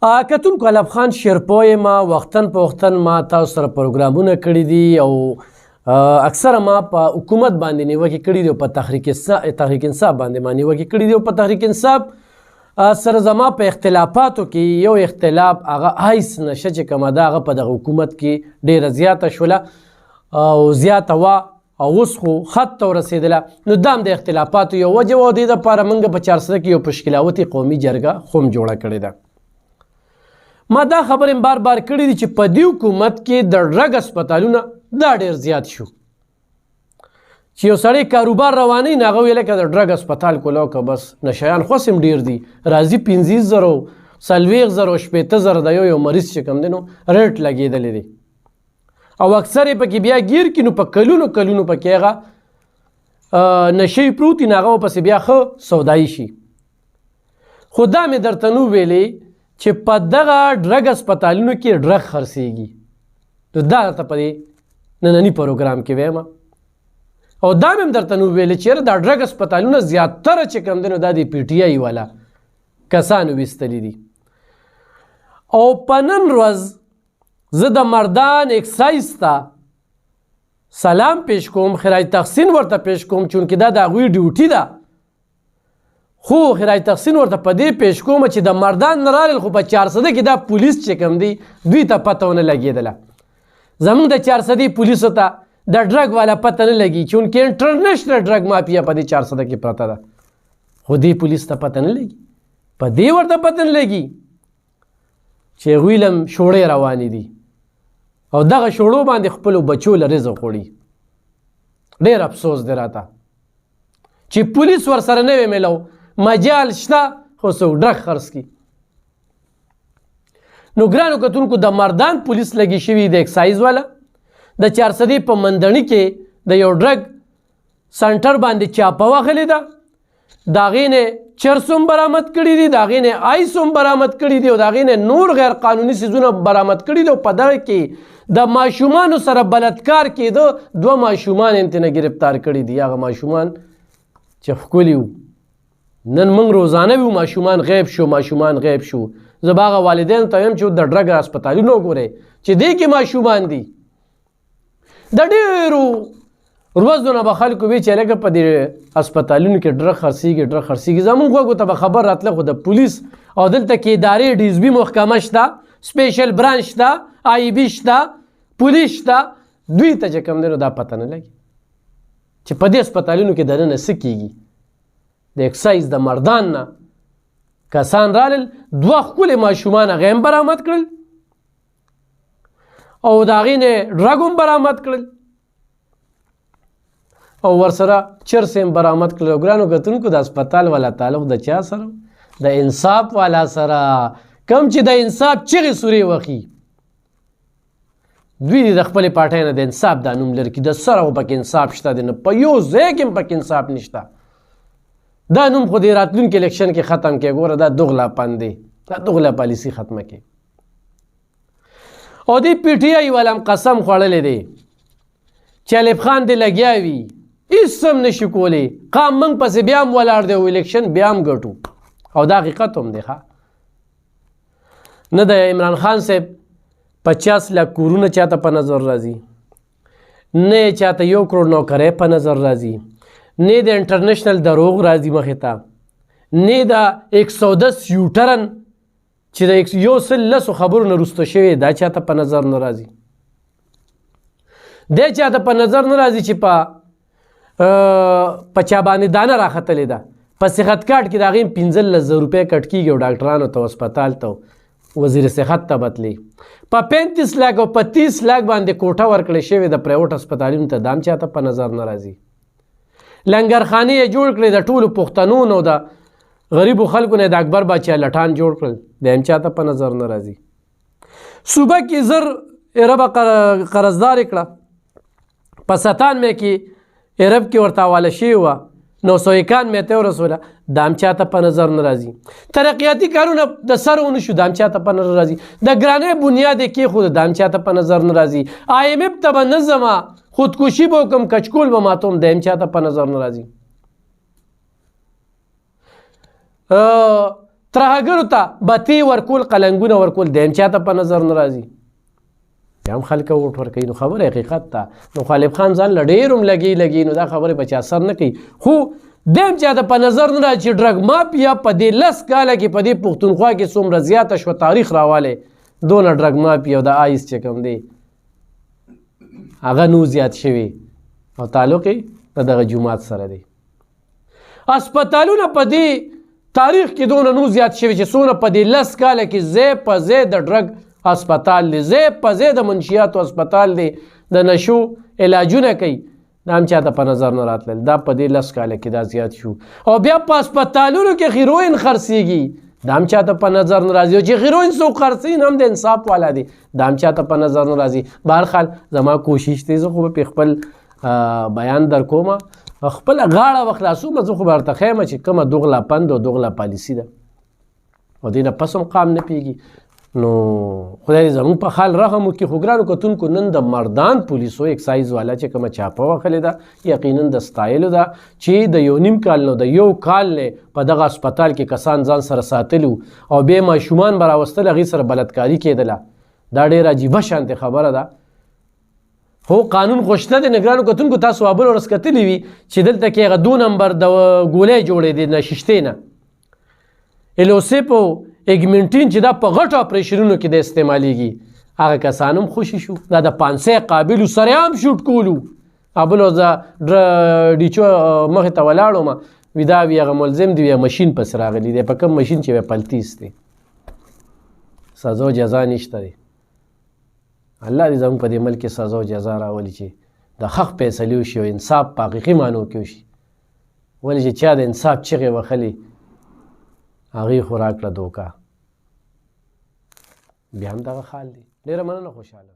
کتونکو علب خان شیرپوی ما وختن په وختن ما تاسو سره پروګرامونه کړي دي او اکثره ما په حکومت باندې نیوکې کړي دي او په تحریک انصاف باندې ما نیوکې کړي دي او په تحریک انصاف سره زما په اختلافاتو کې یو اختلاف هغه هیڅ نشه چې کومه ده هغه په دغه حکومت کې ډېره زیاته شوله او زیاته وه او اوس خو خط ته ورسېدله نو دا هم د اختلافاتو یو وجه وه. د دې دپاره موږ په چارسده کې یو پشکلاوتې قومي جرګه خو هم جوړه کړې ده. ما دا خبرې بار بار کړي دي چې په دې حکومت کې د ډرګ اسپتالونه دا ډېر زیات شو چې یو سړی کاروبار روانوي نو هغه ویل که د ډرګ اسپتال کولو که بس نشیان خوس هم ډېر دي راځي 15,000 40,000 شپېته زره د یو مریض چې کوم دی نو ریټ لګېدلی دی او اکثر یې پکې بیا گیر کړي نو په کلونو کلونو پکې هغه نشی پروت وي نو هغه ورپسې بیا ښه سودایي شي. خو دا مې درته نو ویلې چې په دغه ډرګ اسپتالونو کې ډرګ خرڅېږي نو دا درته په دې ننني پروګرام کې وایم او دا مې هم درته نو ویلې چې دا ډرګ اسپتالونه زیاتره چې کوم دی نو دا د پی ټي آی والا کسانو ویستلي دي. او په نن ورځ زه د مردان اکسایز ته سلام پیش کوم خراج تحسین ورته پیش کوم چونکې دا د هغوی ډیوټي ده خو خراج تحسین ورته په دې پیش کوم چې د مردان نه رالل خو په چارسده کې دا پولیس چې کوم دی دوی ته پته ونه لګېدله. زموږ د چارسدې پولیسو ته د ډرګ والا پته نه لګي چونکې انټرنیشنل ډرګ مافیا په دې چارسده کې پرته ده خو دې پولیس ته پته نه لګي په دې ورته پته نه لګي چې هغوی له شوړې روانې دي او دغه شوړو باندې خپلو بچو له رزق وړي. ډېر افسوس دی راته چې پولیس ورسره نه وی میلو مجال شته خو څوک ډرګ خرڅ کړي. نو ګرانو کتونکو د مردان پولیس لګي شوي د اکسایز والا د چارسدې په مندڼي کې د یو ډرګ سنټر باندې چاپه وهلې ده د هغې نه چرس هم برآمد کړي دي د هغې نه آیس هم برآمد کړي دي او د هغې نه نور غیر قانوني څیزونه برآمد کړي دي او په دغه کې د ماشومانو سره بلتکار کېده 2 ماشومان یې ورته نه ګرفتار کړي دي. هغه ماشومان چې ښکلي وو نن موږ روزانه ویو ماشومان غیب شو ماشومان غیب شو. زه به هغه والدینو ته وایم چې د ډرګ اسپتالونه وګورئ چې دې کې ماشومان دي. د ډېرو ورځو نه به خلکو وي چې لکه په دې اسپتالونو کې ډرګ خرڅېږي زموږ غوږو ته به خبر راتله خو د پولیس او دلته کې ادارې ډي اس بي محکمه شته سپیشل برانچ شته آی بي شته پولیس شته دوی ته چې کوم دی نو دا پته نه لګي چې په دې اسپتالونو کې دننه څه کېږي. د اکسایز د مردان نه کسان رالل 2 ښکلې ماشومان هغه هم برآمد کړل او د هغې نه ډرګ هم برآمد کړل او ورسره چرس هم برآمد کړل. او ګرانو کتونکو د اسپتال والا تعلق د چا سره د انصاف والا سره کوم چې د انصاف چغې سورې وخي دوی د خپلې پارټۍ نه د انصاف دا نوم لري چې د سره خو پکې انصاف شته دی نه په یو ځای کې هم پکې انصاف نشته. دا نوم خو د راتلونکي الیکشن کې ختم کړي ګوره دا دغلا پن دی دا دغلا پالیسي ختمه کړي. او دې پی ټي آی والا هم قسم خوړلی دی چې الف خان دې لګیا وي هېڅ هم نشي کولی قام موږ پسې بیا هم ولاړ دی او الیکشن بیا هم ګټو او دا حقیقت هم دی ښه. نه د عمران خان صاحب 50 لک کورونه چاته په نظر راځي نه چاته 1 کروڑ نوکرۍ په نظر راځي نه د انټرنیشنل دروغ راځي مخې ته نه د 110 یوټرن چې د 110 خبرو نه وروسته شوي دا چاته په نظر نه راځي. دی چاته په نظر نه راځي چې په چا باندې دانه راختلې ده په صحت کارت کې د هغې 15,000 روپۍ کټ کېږي او ډاکټرانو ته هسپتال ته وزیر صحت ته بتلی په 35 لاک او په 30 لاک باندې کوټه ورکړې شوې د پرایوټ هسپتالونو ته دا هم چاته په نظر نه راځي. لنګرخانې یې جوړ کړې د ټولو پښتنو نو د غریبو خلکو نه د اکبر باچا لټان جوړ کړل د هم چاته په نظر نه راځي. صوبه کې زر عربه قرضدار کړه په 97 مې کې عرب کې ورته حواله شوې وه 951 مې ته ورسوله دا هم چاته په نظر نه راځي. ترقیاتي کارونه د سره ونه شو دا هم چاته په نظر راځي. د ګرانۍ بنیاد یې کېښود دا هم چاته په نظر نه راځي. آی ایم اف ته به نه ځمه خودکشي به وکړم کچکول به ماتوم دا هم چاته په نظر نه راځي. ترهګرو ته بتې ورکول قلنګونه ورکول دیم چاته په نظر نه راځي بیا هم خلک ووټ ورکوي نو خبره حقیقت ته نو غالب خان ځان له ډېر هم لګي نو دا خبرې په چا اثر نه کوي خو دیم چاته په نظر نه راځي چې ډرګ مافیا په دې 10 کاله کې په دې پښتونخوا کې څومره زیاته شوه تاریخ راوالی دونه ډرګ مافیا او د آیس چې کوم دی هغه نو زیات شوي او تعلق یې د دغه جومات سره دی هسپتالونه په دې تاریخ کې دونه نو زیات شوي چې څونه په دې 10 کاله کې ځای په ځای د ډرګ هسپتال دی ځای په ځای د منشیاتو هسپتال دی د نشو علاجونه کوي دا هم چاته په نظر نه راتلل دا په دې 10 کاله کې دا زیات شو او بیا په هسپتالونو کې هیروین خرڅېږي دا هم چاته په نظر نه راځي او چې هیروین څوک خرڅوي هم د انصاف والا دی دا هم چاته په نظر نه راځي بهرحال زما کوشش دی زه خو په خپل بیان در کوم خپل غاړه وخلاصوم زه خو به ورته ښیم چې کومه دوغله پند او دوغله پالیسي ده او دې نه پس هم قام نه پیږي نو خدای دې زموږ په حال رحم وکړي خو ګرانو کتونکو نن د مردان پولیسو اکسایز والا چې کومه چاپه وهلې ده یقینا د ستایلو ده چې د 1.5 کال نه د 1 کال نه په دغه هسپتال کې کسان ځان سره ساتلو او بیا ماشومان به راوستل هغې سره بلدکاري کېدله دا ډېره عجیبه شانتې خبره ده هو قانون خو شته دی نګرانو کتونکو تاسو بله ورځ کتلي وي چې دلته کې هغه 2 نمبر د ګولۍ جوړې دي نه شیشتې نه الوسیپو اګمنټین چې دا په غټو اپریشنونو کې د استعمالیږي هغه کسان هم خوشي شو دا د 500 قابلو سره هم شوټ کولو بل زه ډیچو مخې ته ولاړم وي دا وي هغه ملزم دی ماشین پس راغلی دی په کوم ماشین چې وی پلتیس دی سزا او جزا نشته دی الله دې زموږ په دې ملک کې سزا او جزا راولي چې د حق فیصلې وشي او انصاف په حقیقي معنو کې وشي ولې چې چا د انصاف چغې وهلې هغې خو راکړه دوکه بیا هم دغه حال دی ډېره مننه خوشحاله